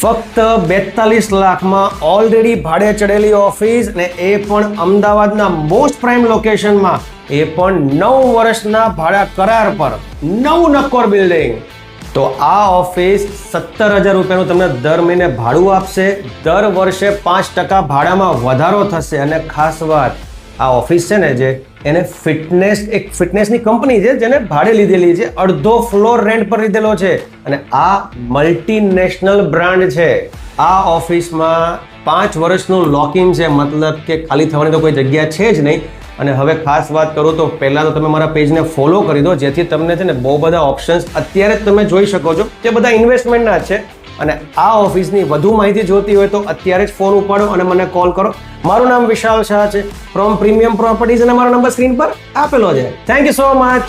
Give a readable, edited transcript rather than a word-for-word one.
ફક્ત 42 લાખમાં ઓલરેડી ભાડે ચડેલી ઓફિસ અને એ પણ અમદાવાદના મોસ્ટ પ્રાઇમ લોકેશનમાં, એ પણ 9 વર્ષના ભાડા કરાર પર, 9 નક્કોર બિલ્ડિંગ. તો આ ઓફિસ 17,000 રૂપિયાનું તમને દર મહિને ભાડું આપશે. દર વર્ષે 5% ભાડામાં વધારો થશે. અને ખાસ વાત, આ ઓફિસ છે ને, જે એને એક ફિટનેસની કંપની છે જેને ભાડે લીધેલી છે, અડધો ફ્લોર રેન્ટ પર લીધેલો છે, અને આ મલ્ટીનેશનલ બ્રાન્ડ છે. આ ઓફિસમાં 5 વર્ષનું લોકિંગ છે, મતલબ કે ખાલી થવાની તો કોઈ જગ્યા છે જ નહીં. અને હવે ખાસ વાત કરું તો પહેલાં તો તમે મારા પેજને ફોલો કરી દો, જેથી તમને છે ને બહુ બધા ઓપ્શન્સ અત્યારે જ તમે જોઈ શકો છો, જે બધા ઇન્વેસ્ટમેન્ટના જ છે. અને આ ઓફિસની વધુ માહિતી જોતી હોય તો અત્યારે જ ફોન ઉપાડો અને મને કોલ કરો. મારું નામ વિશાલ શાહ છે, ફ્રોમ પ્રીમિયમ પ્રોપર્ટીઝ, અને મારો નંબર સ્ક્રીન પર આપેલો છે. Thank you so much.